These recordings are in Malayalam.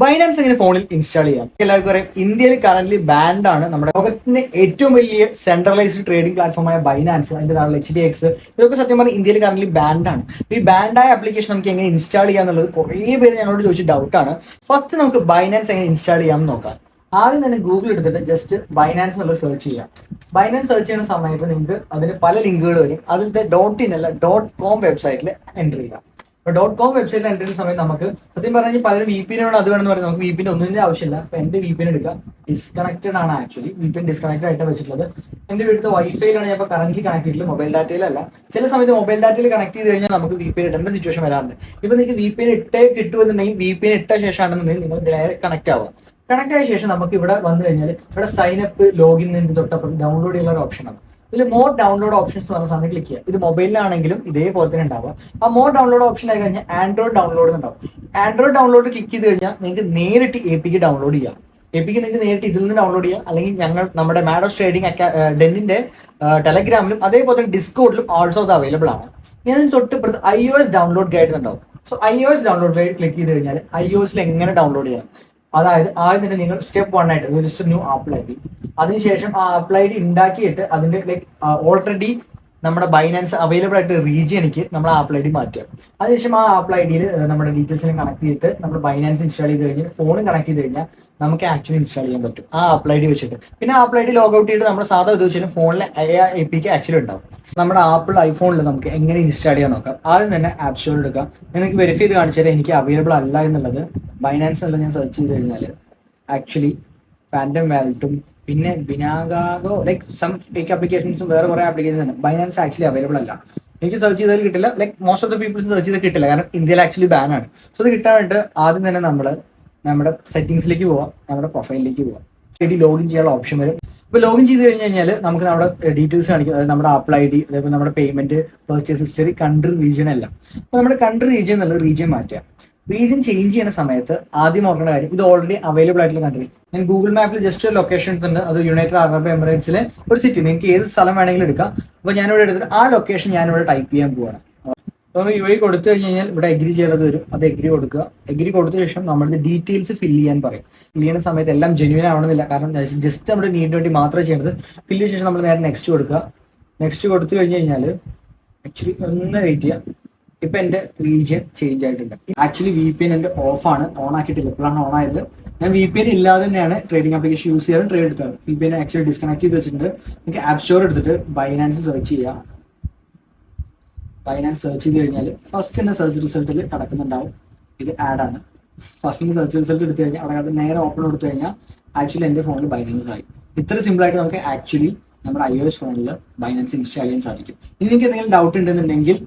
ബൈനാൻസ് എങ്ങനെ ഫോണിൽ ഇൻസ്റ്റാൾ ചെയ്യാം? എല്ലാവർക്കും അറിയാം, ഇന്ത്യയിൽ കറന്റ് ബാൻഡ് ആണ്. നമ്മുടെ ലോകത്തിന്റെ ഏറ്റവും വലിയ സെൻട്രലൈസ്ഡ് ട്രേഡിംഗ് പ്ലാറ്റ്ഫോമായ ബൈനാൻസ്, അതിന്റെ താഴെ HDX, ഇതൊക്കെ സത്യം പറഞ്ഞാൽ ഇന്ത്യയിൽ കറന്റ് ബാൻഡ് ആണ്. ഈ ബാൻഡായ ആപ്ലിക്കേഷൻ നമുക്ക് എങ്ങനെ ഇൻസ്റ്റാൾ ചെയ്യാം എന്നുള്ളത് കുറേ പേര് ഞങ്ങളോട് ചോദിച്ച ഡൗട്ടാണ്. ഫസ്റ്റ് നമുക്ക് ബൈനാൻസ് എങ്ങനെ ഇൻസ്റ്റാൾ ചെയ്യാമെന്ന് നോക്കാം. ആദ്യം തന്നെ ഗൂഗിൾ എടുത്തിട്ട് ജസ്റ്റ് ബൈനാൻസ് എന്നുള്ളത് സെർച്ച് ചെയ്യാം. ബൈനാൻസ് സെർച്ച് ചെയ്യുന്ന സമയത്ത് നിങ്ങൾക്ക് അതിന് പല ലിങ്കുകൾ വരും. അതിലത്തെ .in അല്ല .com വെബ്സൈറ്റിൽ എൻ്റർ ചെയ്യാം. .com വെബ്സൈറ്റിൽ എൻ്റർ ചെയ്യുന്ന സമയത്ത് നമുക്ക് സത്യം പറഞ്ഞാൽ പലരും VPN വേണം അത് വേണമെന്ന് പറയുന്നത്. നമുക്ക് VPN ഒന്നിന്റെ ആവശ്യമില്ല. അപ്പൊ എന്റെ VPN എടുക്കാം. ഡിസ്കണക്റ്റഡ് ആണ് ആക്ച്വലി. VPN ഡിസ്കണക്റ്റഡ് ആയിട്ട് വെച്ചിട്ടുള്ളത്. എന്റെ വീട്ടിലത്തെ വൈഫൈയിലാണ് ഞാൻ കറന്റ് കണക്ട് ചെയ്തിട്ടുള്ളത്, മൊബൈൽ ഡാറ്റയിലല്ല. ചില സമയത്ത് മൊബൈൽ ഡാറ്റയിൽ കണക്ട് ചെയ്ത് കഴിഞ്ഞാൽ നമുക്ക് VPN ഇടേണ്ട സിറ്റുവേഷൻ വരാറുണ്ട്. ഇപ്പൊ നിങ്ങൾക്ക് VPN ഇട്ടേ കിട്ടുമെന്നുണ്ടെങ്കിൽ VPN ഇട്ട ശേഷമാണെന്നുണ്ടെങ്കിൽ നിങ്ങൾ ഡയറക്റ്റ് കണക്ട് ആവുക. കണക്ട് ആയ ശേഷം നമുക്ക് ഇവിടെ വന്നു കഴിഞ്ഞാൽ ഇവിടെ സൈൻ അപ്പ് ലോഗിൻ തൊട്ടപ്പുറം ഡൗൺലോഡ് ചെയ്യാനുള്ള ഒരു ഓപ്ഷനാണ്. ഇതിൽ മോർ ഡൗൺലോഡ് ഓപ്ഷൻസ് പറഞ്ഞ സമയം ക്ലിക്ക് ചെയ്യുക. ഇത് മൊബൈലിലാണെങ്കിലും ഇതേപോലെ തന്നെ ഉണ്ടാവുക. ആ മോർ ഡൗൺലോഡ് ഓപ്ഷൻ ആയി കഴിഞ്ഞാൽ ആൻഡ്രോയിഡ് ഡൗൺലോഡ് ഉണ്ടാവും. ആൻഡ്രോയിഡ് ഡൗൺലോഡ് ക്ലിക്ക് ചെയ്ത് കഴിഞ്ഞാൽ നിങ്ങൾക്ക് നേരിട്ട് APK ഡൗൺലോഡ് ചെയ്യാം. APK നിങ്ങൾക്ക് നേരിട്ട് ഇതിൽ നിന്ന് ഡൗൺലോഡ് ചെയ്യാം. അല്ലെങ്കിൽ ഞങ്ങൾ നമ്മുടെ മാഡോസ് ട്രേഡിംഗ് ഡെന്നിന്റെ ടെലഗ്രാമിലും അതേപോലെ തന്നെ ഡിസ്കോഡിലും ഓൾസോ അത് അവൈലബിൾ ആണ്. ഞാൻ തൊട്ടിപ്പുറത്ത് iOS ഡൗൺലോഡ് ഗൈഡ് ഉണ്ടാവും. So iOS download guide click ചെയ്ത് കഴിഞ്ഞാൽ iOSൽ എങ്ങനെ ഡൗൺലോഡ് ചെയ്യാം, അതായത് ആദ്യം തന്നെ നിങ്ങൾ സ്റ്റെപ്പ് 1 ആയിട്ട് രജിസ്റ്റർ ന്യൂ ആപ്പിൾ ID, അതിനുശേഷം ആ ആപ്പിൾ ID ഉണ്ടാക്കിയിട്ട് അതിന്റെ ഓൾറെഡി നമ്മുടെ ബൈനാൻസ് അവൈലബിൾ ആയിട്ട് റീജിയനിക്ക് നമ്മൾ ആപ്പിൾ ID മാറ്റുക. അതിനുശേഷം ആ ആപ്പിൾ IDയിൽ നമ്മുടെ ഡീറ്റെയിൽസിനെ കണക്ട് ചെയ്തിട്ട് നമ്മൾ ബൈനാൻസ് ഇൻസ്റ്റാൾ ചെയ്ത് കഴിഞ്ഞാൽ ഫോൺ കണക്ട് ചെയ്ത് കഴിഞ്ഞാൽ നമുക്ക് ആക്ച്വലി ഇൻസ്റ്റാൾ ചെയ്യാൻ പറ്റും ആ ആപ്പിൾ ID വെച്ചിട്ട്. പിന്നെ ആപ്പിൾ ID ലോഗ് ഔട്ട് ചെയ്തിട്ട് നമ്മുടെ സാധാ ഇത് വെച്ചാലും ഫോണിലെ APK ആക്ച്വലി ഉണ്ടാവും. നമ്മുടെ ആപ്പിൾ ഐഫോണിൽ നമുക്ക് എങ്ങനെ ഇൻസ്റ്റാൾ ചെയ്യാൻ നോക്കാം. ആദ്യം തന്നെ ആപ്പ് സ്റ്റോർ എടുക്കുക. എനിക്ക് വെരിഫൈ ചെയ്ത് കാണിച്ചാൽ എനിക്ക് അവൈലബിൾ അല്ല എന്നുള്ളത്. ബൈനാൻസ് എല്ലാം ഞാൻ സെർച്ച് ചെയ്ത് കഴിഞ്ഞാൽ ആക്ച്വലി ഫാൻറ്റം വാലറ്റും പിന്നെ ബിനാഗോ സം ഫേക്ക് ആപ്ലിക്കേഷൻസും വേറെ കുറെ ആപ്ലിക്കേഷൻസ് ഉണ്ട്. ബൈനാൻസ് ആക്ച്വലി അവൈലബിൾ അല്ല. എനിക്ക് സെർച്ച് ചെയ്താൽ കിട്ടില്ല. Most of the peoples search ചെയ്താൽ കിട്ടില്ല, കാരണം ഇന്ത്യയിൽ ആക്ച്വലി ബാൻ ആണ്. സോ ഇത് കിട്ടാൻ വേണ്ടിയിട്ട് ആദ്യം തന്നെ നമ്മൾ നമ്മുടെ സെറ്റിംഗ്സിലേക്ക് പോവാം, നമ്മുടെ പ്രൊഫൈലിലേക്ക് പോവാം. ലോഗിൻ ചെയ്യാനുള്ള ഓപ്ഷൻ വരും. ഇപ്പോൾ ലോഗിൻ ചെയ്ത് കഴിഞ്ഞാൽ നമുക്ക് നമ്മുടെ ഡീറ്റെയിൽസ് കാണിക്കും. അതായത് നമ്മുടെ ആപ്പിൾ ID, അതേപോലെ നമ്മുടെ payment, purchase history, country, region എല്ലാം. അപ്പോൾ നമ്മുടെ കൺട്രി റീജിയൻ എന്നുള്ള റീജിയൻ മാറ്റുക. റീജിയൻ ചേഞ്ച് ചെയ്യുന്ന സമയത്ത് ആദ്യം നോക്കേണ്ട കാര്യം, ഇത് ഓൾറെഡി അവൈലബിൾ ആയിട്ടുള്ള കൺട്രി. ഞാൻ ഗൂഗിൾ മാപ്പിൽ ജസ്റ്റ് ലൊക്കേഷൻ എടുത്തിട്ടുണ്ട്. അത് യുണൈറ്റഡ് അറബ് എമിറേറ്റ്സിലെ ഒരു സിറ്റി. നിങ്ങൾക്ക് ഏത് സ്ഥലം വേണമെങ്കിലും എടുക്കാം. അപ്പോൾ ഞാനിവിടെ എടുത്തിട്ട് ആ ലൊക്കേഷൻ ഞാനിവിടെ ടൈപ്പ് ചെയ്യാൻ പോവാണ്. അപ്പോൾ UAE കൊടുത്തു കഴിഞ്ഞാൽ ഇവിടെ എഗ്രി ചെയ്യേണ്ടത് വരും. അത് എഗ്രി കൊടുക്കുക. എഗ്രി കൊടുത്ത ശേഷം നമ്മുടെ ഡീറ്റെയിൽസ് ഫില്ല് ചെയ്യാൻ പറയും. ഫില്ല് ചെയ്യുന്ന സമയത്ത് എല്ലാം ജെന്യൂൻ ആവണമെന്നില്ല, കാരണം ജസ്റ്റ് നമ്മുടെ നീഡിന് വേണ്ടി മാത്രമേ ചെയ്യേണ്ടത്. ഫില്ല് ചെയ്ത ശേഷം നമ്മൾ നേരെ നെക്സ്റ്റ് കൊടുക്കുക. നെക്സ്റ്റ് കൊടുത്തു കഴിഞ്ഞ് കഴിഞ്ഞാൽ ആക്ച്വലി ഒന്ന് വെയിറ്റ് ചെയ്യാം. ഇപ്പൊ എന്റെ റീജിയൻ ചേഞ്ച് ആയിട്ടുണ്ട്. ആക്ച്വലി VPN എന്റെ ഓഫാണ്, ഓൺ ആക്കിയിട്ടില്ല. ഇപ്പോഴാണ് ഓൺ ആയത്. ഞാൻ VPN ഇല്ലാതെ തന്നെയാണ് ട്രേഡിംഗ് ആപ്ലിക്കേഷൻ യൂസ് ചെയ്യാറ്, ട്രേഡ് എടുക്കാറ്. VPN ആക്ച്വലി ഡിസ്കണക്ട് ചെയ്ത് വെച്ചിട്ടുണ്ട്. നിങ്ങൾക്ക് ആപ്പ് സ്റ്റോർ എടുത്തിട്ട് ബൈനാൻസ് സെർച്ച് ചെയ്യാം. ബൈനാൻസ് സെർച്ച് ചെയ്ത് കഴിഞ്ഞാൽ ഫസ്റ്റ് തന്നെ സെർച്ച് റിസൾട്ടിൽ കിടക്കുന്നുണ്ടാവും ഇത് ആഡ് ആണ്. ഫസ്റ്റ് സെർച്ച് റിസൾട്ട് എടുത്തു കഴിഞ്ഞാൽ അവിടെ നേരെ ഓപ്പൺ കൊടുത്തു കഴിഞ്ഞാൽ ആക്ച്വലി എൻ്റെ ഫോണിൽ ബൈനാൻസ് ആയി. ഇത്ര സിമ്പിൾ ആയിട്ട് നമുക്ക് ആക്ച്വലി നമ്മുടെ iOS ഫോണിൽ ബൈനാൻസ് ഇൻസ്റ്റാൾ ചെയ്യാൻ സാധിക്കും. ഇനി നിങ്ങൾക്ക് എന്തെങ്കിലും ഡൗട്ട് ഉണ്ടെന്നുണ്ടെങ്കിൽ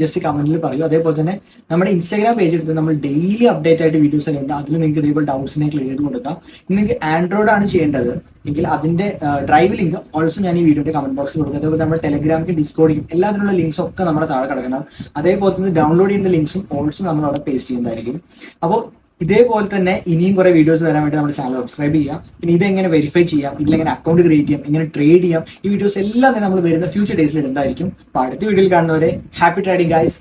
ജസ്റ്റ് കമന്റിൽ പറയൂ. അതേപോലെ തന്നെ നമ്മുടെ ഇൻസ്റ്റാഗ്രാം പേജ് എടുത്ത് നമ്മൾ ഡെയിലി അപ്ഡേറ്റ് ആയിട്ട് വീഡിയോസ് എല്ലാം ഉണ്ട്. അതിൽ നിങ്ങൾക്ക് ഇതേപോലെ ഡൗട്ട്സിനെ ക്ലിയർ ചെയ്ത് കൊടുക്കാം. നിങ്ങൾക്ക് ആൻഡ്രോയിഡ് ആണ് ചെയ്യേണ്ടത് എങ്കിൽ അതിന്റെ ഡ്രൈവ് ലിങ്ക് ഓൾസോ ഞാൻ ഈ വീഡിയോയുടെ കമന്റ് ബോക്സിൽ കൊടുക്കും. അതേപോലെ നമ്മുടെ ടെലഗ്രാമിലും ഡിസ്കോഡിലും എല്ലാത്തിനുള്ള ലിങ്ക്സ് ഒക്കെ നമ്മുടെ താഴെ കിടക്കണം. അതേപോലെ തന്നെ ഡൗൺലോഡ് ചെയ്യേണ്ട ലിങ്ക്സും ഓൾസോ നമ്മൾ അവിടെ പേസ്റ്റ് ചെയ്യുന്നതായിരിക്കും. അപ്പോൾ ഇതേപോലെ തന്നെ ഇനിയും കുറെ വീഡിയോസ് വരാൻ വേണ്ടി നമ്മുടെ ചാനൽ സബ്സ്ക്രൈബ് ചെയ്യാം. പിന്നെ ഇതെങ്ങനെ വെരിഫൈ ചെയ്യാം, ഇതിലെങ്ങനെ അക്കൗണ്ട് ക്രിയേറ്റ് ചെയ്യാം, എങ്ങനെ ട്രേഡ് ചെയ്യാം, ഈ വീഡിയോസ് എല്ലാം തന്നെ നമ്മൾ വരുന്ന ഫ്യൂച്ചർ ഡേയ്സിൽ ഉണ്ടായിരിക്കും. അപ്പോൾ അടുത്ത വീഡിയോയിൽ കാണുന്നവരെ ഹാപ്പി ട്രേഡിംഗ് ഗൈസ്.